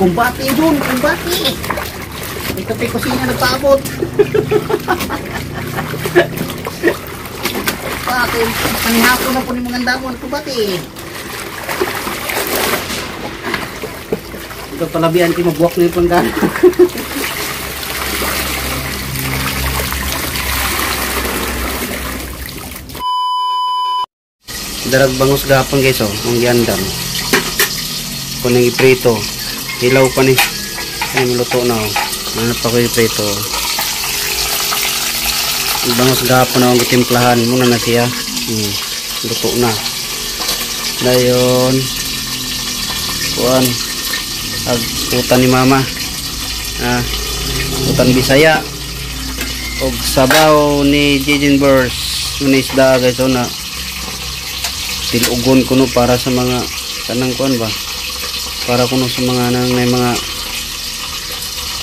kumbati dun, kumbati. Ito pa yung kusina nagpaabot. Bakit? Panihapon na po ni mga damon, kumbati. Ito palabihan kayo magbuwak na yung panggana. Darag bangus gapon guys, oh, ang giandam. Kung nang iprito, hilaw pa ni. Ay, maluto na, oh. Ano pa ko iprito. Ang bangus gapon na, ang gitimplahan. Muna na siya. Luto na. Dayon. Kuan. Putan ni mama. Putan Bisaya. Og sabaw ni Jijin Burst. Munisda guys, oh, na. Tilugon kuno para sa mga kanang kuan ba, para kuno sa mga nang may mga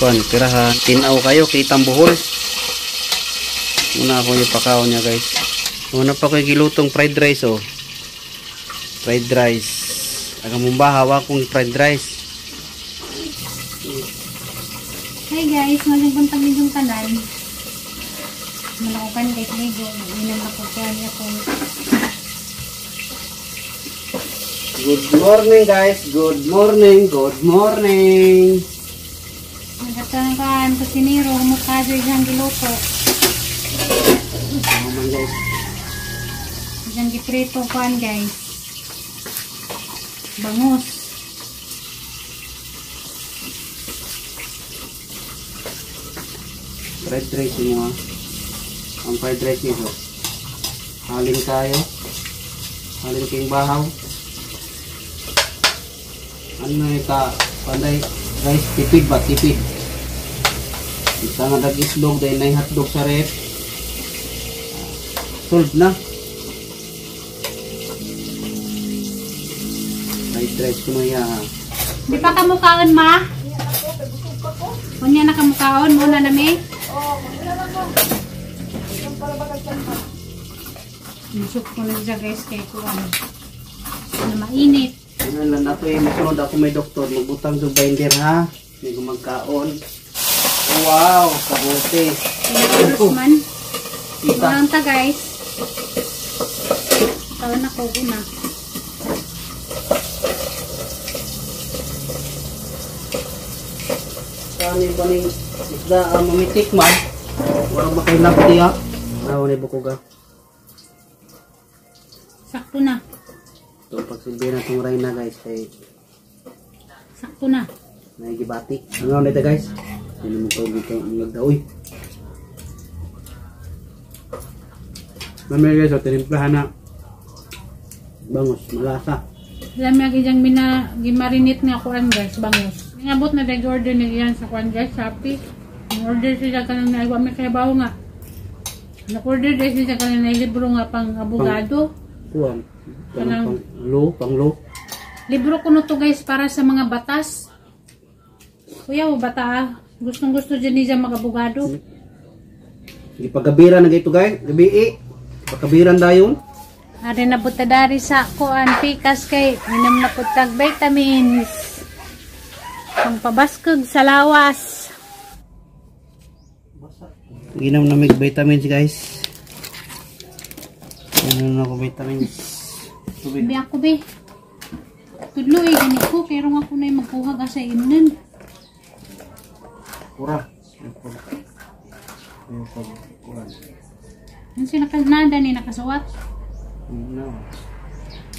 kuan pirahan. Tinaw kayo kitang buhol. Muna ako yung pakaw niya guys. Muna pa ko yung gilutong fried rice, oh, fried rice. Aga mumba hawa kong fried rice. Hi guys, magandang buntag ninyong tanan. Malakukan guys medyo inang nakukuhan niya kung good morning guys, good morning, good morning. Nagkatangkan kusinero, mukado isang giluto. Naman guys. Isang giprito pan guys. Bangus. Fried rice mo, ang fried rice nito. Halin kayo. Halin kayong bahaw. Ano ka panday guys, tipid ba, tipid. Isa nga dag-islog dahil na hotdog sa rep. Solve na. Fried rice ko na yan. Di pa kamukaon ma? Kunya na kamukaon muna na me? Masuk ko na siya guys kay kuwan. Na mainit. Ano lang ako eh, masunod ako may doktor, magbutang sa binder ha. May gumagkaon. Oh, wow, kabuti. Terus man. Kita. Walang ta guys. Tawan ako una. Saan ba ni isda mamitik man? Walang makailapti ha. Ano ni bukuga? Sakto na. So pagsilbi na itong Reyna guys ay Sakto na. nagibati. Ano nito guys? Hindi mo tawag ito ang lagda. Uy! Mamaya guys, o tinimplahan na bangus, malasa. Alam niya kayang gimarinate nga kuan guys, bangus. Ngabot na nag-order na yan sa kuan guys, Shopee. Order sila ka nang naiwa may kayabaw nga. Nag-order guys sila ka nang nailibro nga pang abogado. Kuwan. Pang lo. Libro ko no to guys para sa mga batas. Kuya, bata ah. Gustong gusto dyan niya mag-abogado. Hindi pagkabira na ito guys. Gabi pagkabiran dayon. Ari na butadari sa kuan pikas kay minam na putag vitamins. Pang pabaskog sa lawas. Ginom na may vitamins guys. Ano na ako vitamins. Bi ako be. Tudlo eh ganit ko pero nga ako na magkuhag sa imnon. Pura. Ano siya nada ni nakasuwat? No.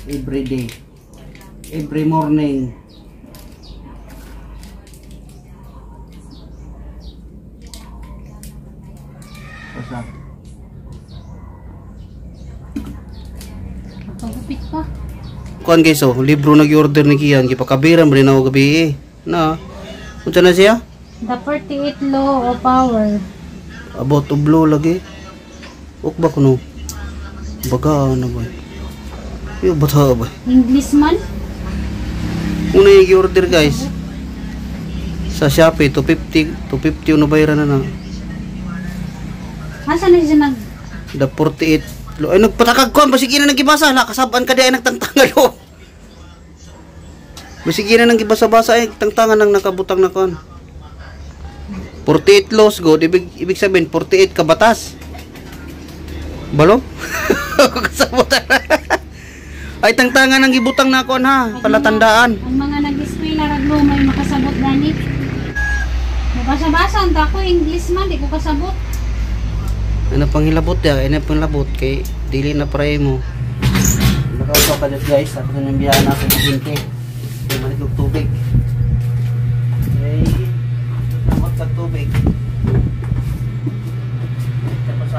Every day. Every morning. Pasap. Pagupit pa. Kuan guys, oh, libro nag-order ni Kian, gipakabiran ba na ako gabi na. Unsa na siya? The 48 Law of Power. About to blow lagi. Ok ba kuno? Baga na ba? Yo bata ba? English man? Una yung order guys. Sa Shopee 250 no bayaran na na. Asa na siya nag The 48 lo ay nagpatakag ko basig ina nagibasa la kasabaan ka di ay nagtangtang lo. Sige na nang gibasa-basa tangtangan nang nakabutang na kon. 48 laws good, ibig sabihin 48 kabatas. Balo? Kasabot. Ay tangtangan nang gibutang na kon ha, palatandaan. Ang mga nag-eskwela raglo may makasabot gani. Basa-basa unta ko English man di ko kasabot. Ano pang hilabot ya? Ano pang labot kay dili na pray mo. Nakaupo ka dyan guys, tapos na yung biyahan natin ng hinti. May malikog tubig. Okay, samot sa tubig. Tapos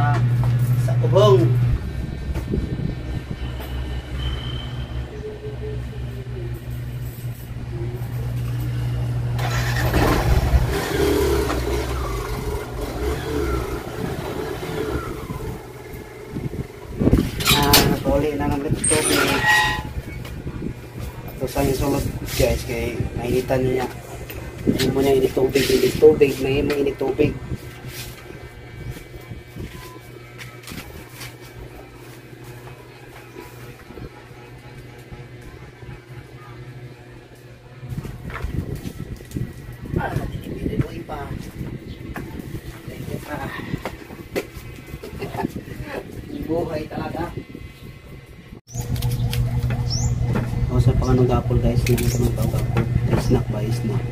sa kubong. Natuli na ng litong tubig. Tapos ang isulod guys, kay mainitan niya. Hindi mo niya init tubig, may mo init tubig. Buhay talaga. O sa panganong gapol guys, lang ito ng gapol. Snack ba? Snack.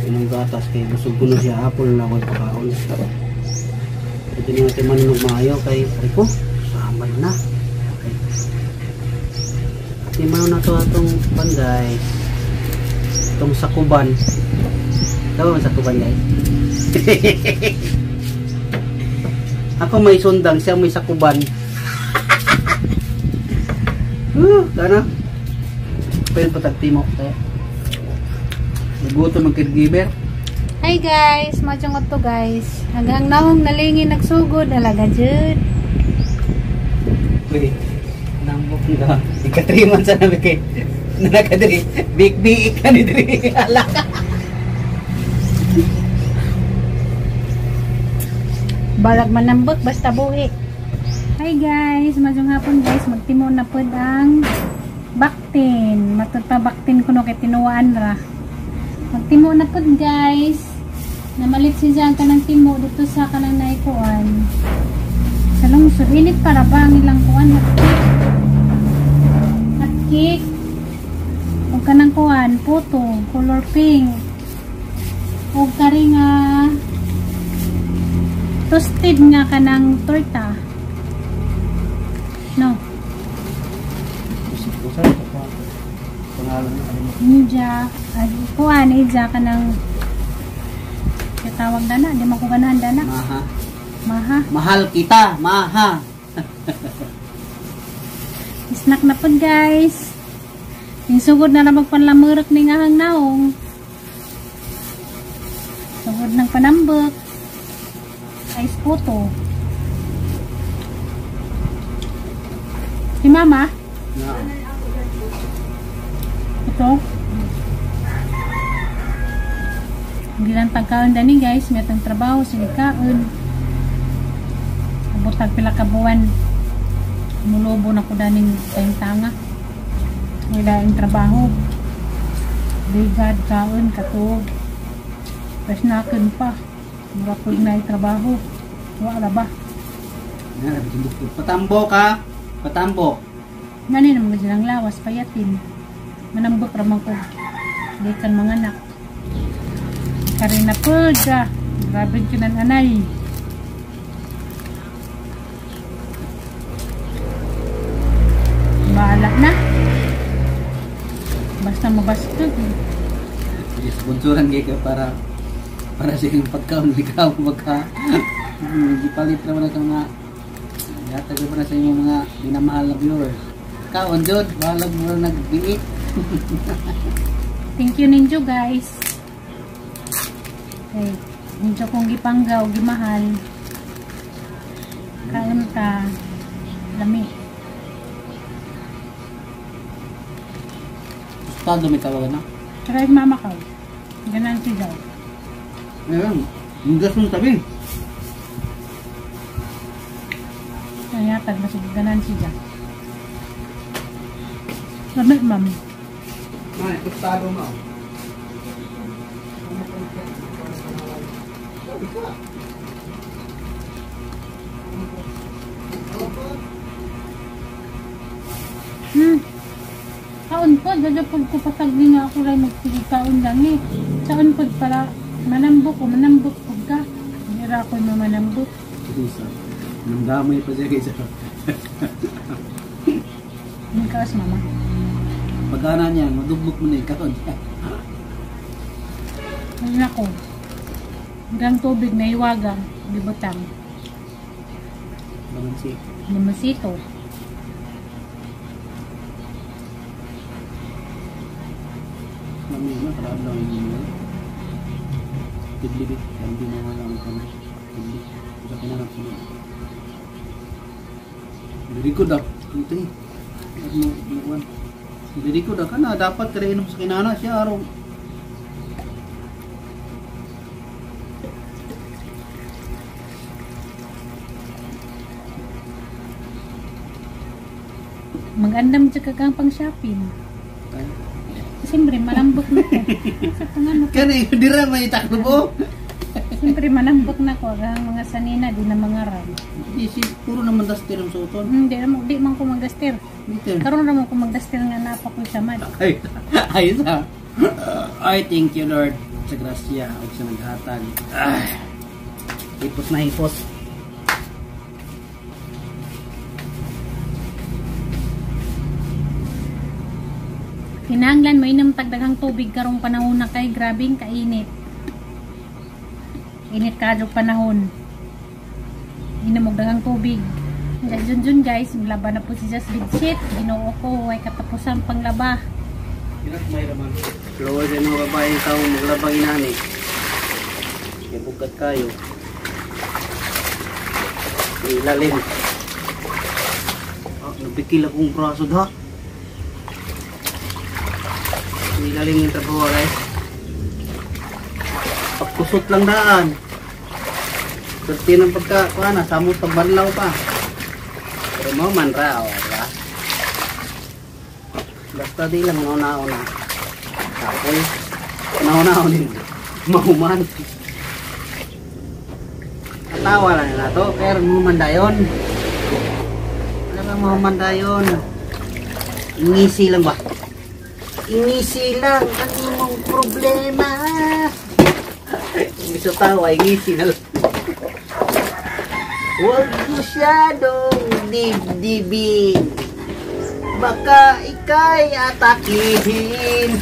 Yung gatas kay busog ko na siya apple na ako pagkaon. Ito na natin manunod maayo kay Rico. Samay na. Okay. Timaw na to atong pan guys. Itong sakuban. Tama man sakuban guys. Ako may sundang, siya may sakuban. Kana. Pwede patagti mo. Naguto mag-caregiver. Hi guys, macam to guys. Hanggang nahong nalingin nagsugod halaga jud. Uy, nambok nga. Ika-3 months na namin kay nakadiri. Big ka ni diri. Alaka. Balag manambot basta buhi. Hi guys, majong hapon guys, magtimo na pod ang baktin. Matutpa baktin kuno kay tinuwaan ra. Magtimo na pod guys. Namalit si Jan kanang timo dito sa kanang naikuan. Sa lungsod init para ba ang ilang kuan at cake. O kanang kuan, puto, color pink. O kari nga toasted nga kanang torta. No. Ninja, kuan ija kanang tawag dana, di man ko ganahan dana. Maha. Mahal kita, maha. Snack na pod guys. Yung sugod na lang magpanlamurok ni nga hang naong. Sugod ng panambok. Ice puto. Si mama? Yeah. Ito. Hindi lang tagkaon dani guys. May atang trabaho. Sige kaon. Abotag pila ka buwan. Mulubo na ko daning tayong tanga. May daing trabaho. Bigad kaon katog. Tapos nakon pa. Murapod na yung trabaho. Wala ba? Patambo ka. Patambo. Ngani naman silang lawas, payatin. Manambot ramang ko. Di kan mga anak. Karina po ka. Grabe ka ng anay. Bahala na. Basta mabastod. Sponsoran kayo para sa yung pagkaon. Ikaw magka. Ipalit naman ito nga. Yatag mo na sa inyo mga minamahal na viewers. Kaon Jod, balag mo na nag-biit. Thank you ninyo guys. Okay, ninyo kong gipanggaw, gimahal. Kaon ta. Lami. Estado may tawagan na? Try mama ka. Ganan si daw. Ayun, yung gas mong tabi. Nayatag na ganan siya. Lamig ma'am. Ay, tostado mo. Kaon po, dadapod ko pasag din nga ako rin magsigikaon lang eh. Kaon po para manambok po ka. Hira ko yung manambok. Isa. Nandamay pa siya kaysa. Hindi kaas mama. Pagkana niya, madugbok mo na ikaw. Ayun ako. Hanggang tubig na iwagang, libutang. Balansi. Limasito. Mami na, karaan lang yung mga. Tiblibit. Hindi na nga lang kami. Tiblibit. Sa kinarap ko na. Very good ah. Ito eh. Very good ah. Kana, dapat kainom sa kinana siya araw. Mag-andam siya kang pang shopping. Siyempre, manambok na ko. Sa pangano ko. Kani, dira may takbo po. Siyempre, manambok na ko. Ang mga sanina, di na mga ram. Hindi, puro naman dastir ang suoton. Di man ko magdaster. Dito. Karoon naman ko magdaster nga napa ko sa mad. Ay, sa. Ay, thank you Lord sa grasya o sa naghatag. Hipos na hipos. Kinahanglan mo inom tagdagang tubig karong panahon na kay grabing kainit. Init kadong panahon. Inom og dagang tubig. Jun guys, maglaba na po si Just bedsheet. Ginoo ko ay katapusan panglaba. Lower din mga babae tao maglabang inani. Ibukat kayo. Ilalim. Nagpikil akong braso ha. Ilalim yung trabaho guys. Pagkusot lang daan. Surti ng pagkakuha samot pagbanlaw pa. Pero mo man raw, diba? Basta di lang nauna-una. Tapos, nauna-una din. Mahuman. Katawa lang nila to, pero mahumandayon. Ano ba mahumandayon? Ingisi lang ba? Ingisi lang, ano mong problema? Gusto tawa, ingisi na lang. Huwag masyadong dibdibin. Baka ika'y atakihin.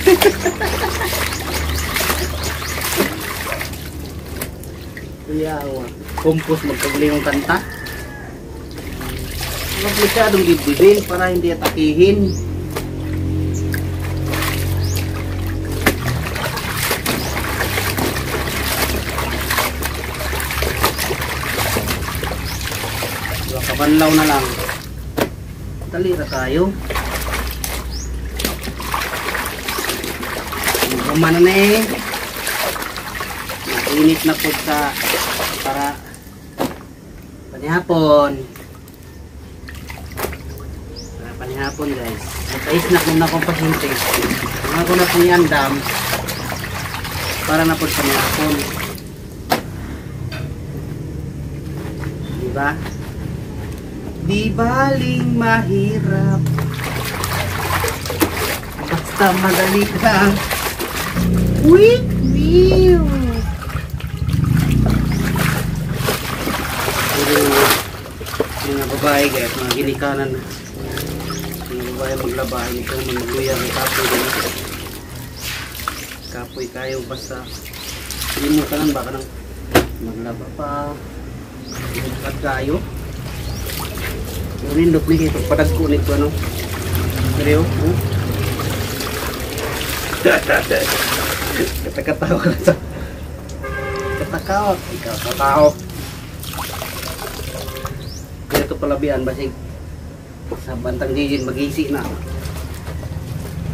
Kuyawa. Kumpos magpagling yung kanta. Huwag masyadong dibdibin para hindi atakihin. Kabanlaw na lang. Talira tayo. Gumana na eh. Mainit na po sa para panihapon. Para panihapon guys. Nagka-snack muna akong pasyente. Mga ko na po andam para na po sa panihapon. Diba? Di baling mahirap. Basta madali lang. Wee! Wee! Mga babae guys, mga ginikanan. Mga babae maglabahin ito, magluya, may kapoy din. Kapoy kayo basta. Hindi mo kanan baka nang maglaba pa. Magkat kayo. Nindot ni ito, padagko nito ano. Seryo? Kata-katawa na sa. Katakawa. Ikaw, katao. Ito palabihan, basig. Sa bantang jijin, mag-isi na.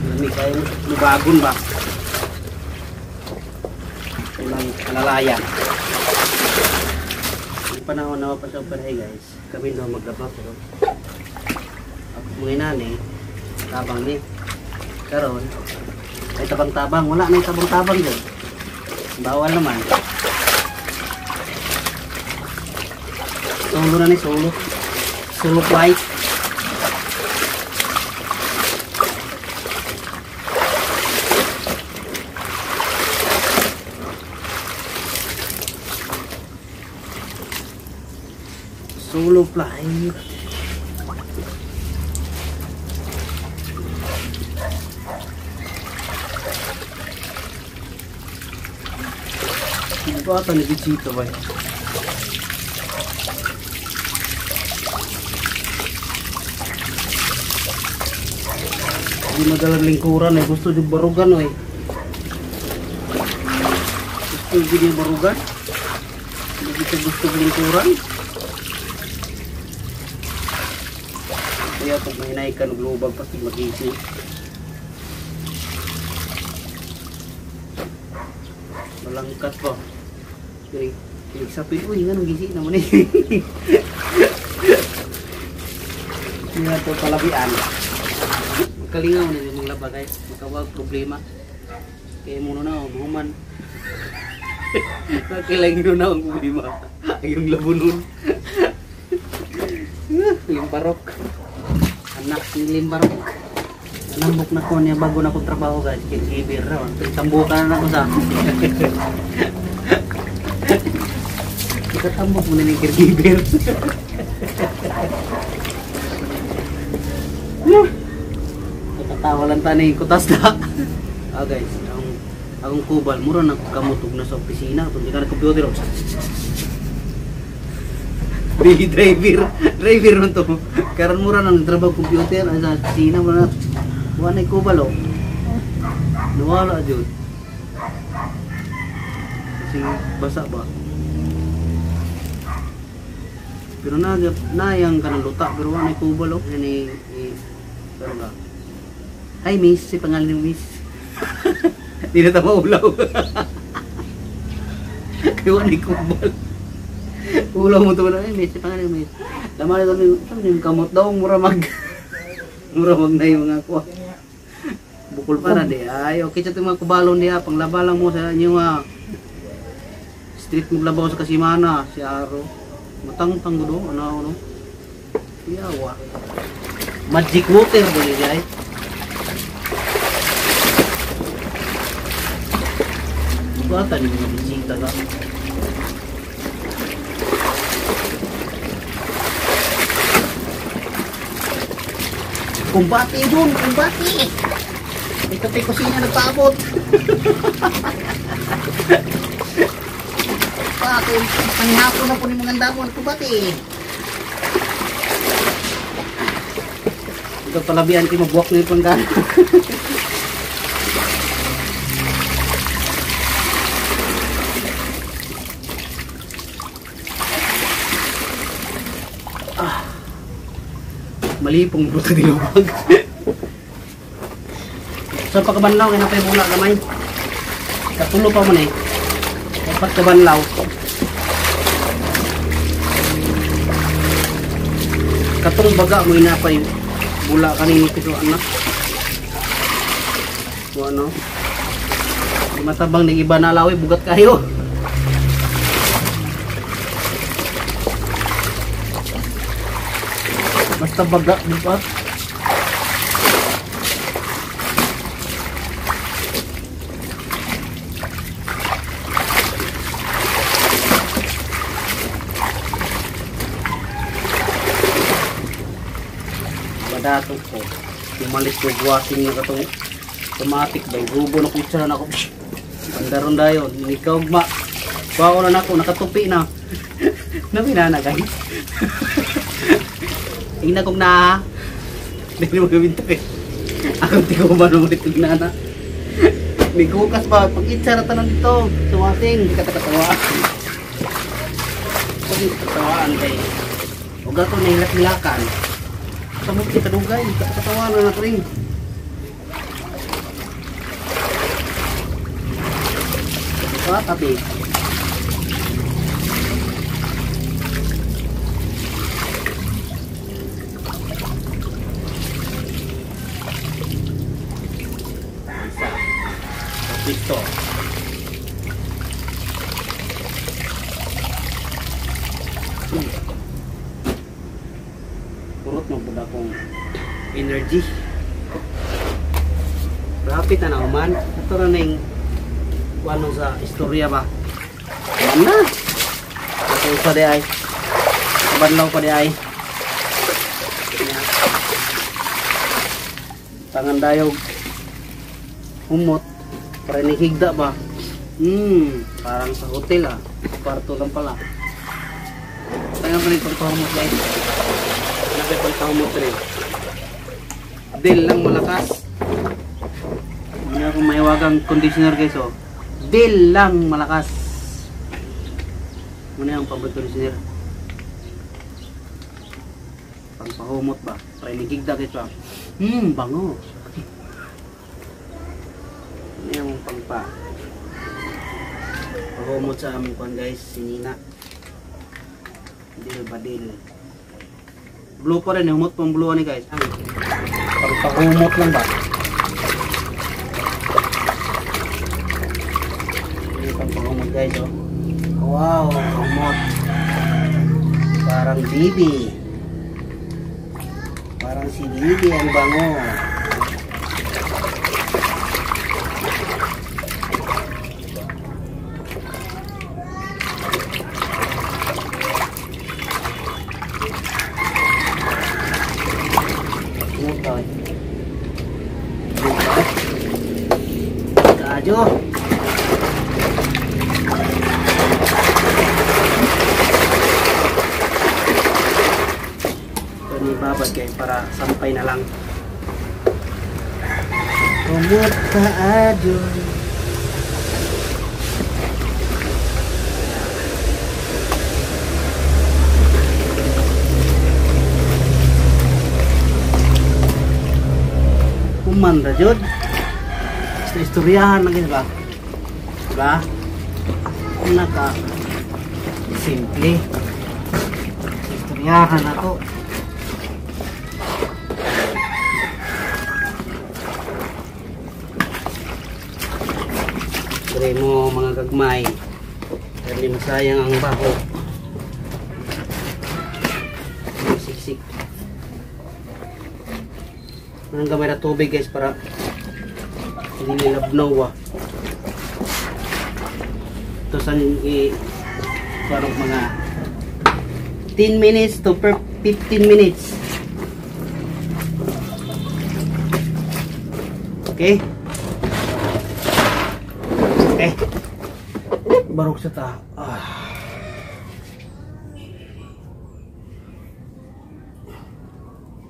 Lamig kayo, lubagon ba? Ulang alalaya. Panahon na pa sa operhay guys, kami daw maglaba pero ako mga nani tabang ni karon Ay tabang-tabang, wala na yung tabang-tabang dyan. Bawal naman. Solo na ni solo. Solo flight. Solo flight. Ano ba ito nag-chito ba? Hindi madalang lingkuran eh. Gusto yung barugan eh. Gusto yung barugan. Hindi kita gusto lingkuran. Kaya pag may naikan global pasti mag-isi. Malangkat pa. Kaya sabi ko, nga nang gisi naman eh. Hindi na ito palabian. Magkalingaw na yung laba guys. Magkawag problema. Kaya muna na, buhuman. Magkalingaw na ang problema. Yung labunon. Yung barok. Anak ni Limbarok. Nambok na ko niya bago na akong trabaho guys. Kikibir raw. Tambukan na ako sa. Tambok mo na ng caregiver. Katatawa lang tanay kutas na. Guys, akong kubal mura na kamutog na sa opisina kung di ka na computer. Daily driver man to. Karon mura na trabaho computer sa opisina mo na. Wala na kubal oh. Nawala jud. Kasi basa ba? Pero nayang ka ng luta, pero wala na kubal o. Yan pero nga. Hi miss, si pangalan ng miss. Hindi na tama ulaw. Kaya wala na kubal. Ulaw mo ito na, miss, si pangalan ng miss. Laman ito yung kamot daw, mura mag na yung mga kuha. Bukol pa na di. Ay, okay sa itong mga kubalon diya, panglaba lang mo sa inyo street maglabaw sa Kasimana, si Aro. Matang-tang do, ano. Yawa. Magic water boleh guys. Buatan ni mga bisita ka. Kumbati dun, kumbati. Ito tayo kusina nagpaabot. Ang hapon na po ni mga damon ko bati. Ito palabihan kayo mabuwak na yung panggan. Malipong buta dilubag. So pagkabanlaw, kinapay bula gamay. Katulo pa mo na eh. Dapat kabanlaw. Katong baga mo inapay bula kanini ko anak. So ano? Matabang ng iba na lawi bugat kayo. Basta baga bugat. Dato ko umalis ko washing na katong automatic by grubo na kutsara na ako pandaron dayon ikaw ma bawo na ako nakatupi na naminana guys ina kong na hindi mo gawin to eh akong tigo ba naman ito ginana may kukas pa pag itsara tanong dito sumasing katakatawa pag katawaan kayo huwag ito nahilak-hilakan samot kita dugay, katawanan na rin. Tapi Ito. Purot mo pud akong energy. Rapid na naman. Ito na ning ano sa istorya ba? Ano? Ito isa di ay. Kabanlaw pa di ay. Tangan dayog. Humot. Para higda ba? Parang sa hotel ah. Kwarto lang pala. Kaya pa rin pagpahumot guys. Napay pagpahumot rin. Del lang malakas. Hindi akong maiwagang conditioner guys oh. Del lang malakas. Muna yung pabot conditioner. Pagpahumot ba? Para higda guys ba? Bango. Ano yung pahumot sa aming kuhan guys, sinina. Dil badil. Blue pa rin, humot pang blue ni guys. Pagpahumot lang ba? Ini pagpahumot guys oh. Wow, humot. Parang bibi. Parang si Bibi ang bango. Kajo. Babad guys para sampay na lang. Kumot ka adyo. Kuman ra jud. Istoryahan lagi ba? Diba? Naka simple. Istoryahan na to. Pare mo mga gagmay. Hindi masayang ang baho. Siksik. Ang gamay na tubig guys para hindi nilabnaw ah. Ito saan parang mga 10 minutes to 15 minutes. Okay? Barok sa ta.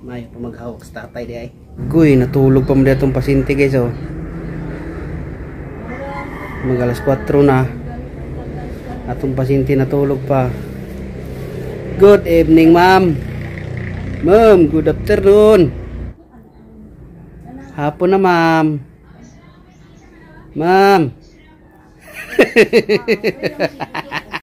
May pamaghawak sa tatay di ay. Guy, natulog pa mo ditong pasyente guys oh. Mag alas 4 na. Atong pasyente natulog pa. Good evening ma'am. Ma'am, good afternoon. Hapon na ma'am. Ma'am.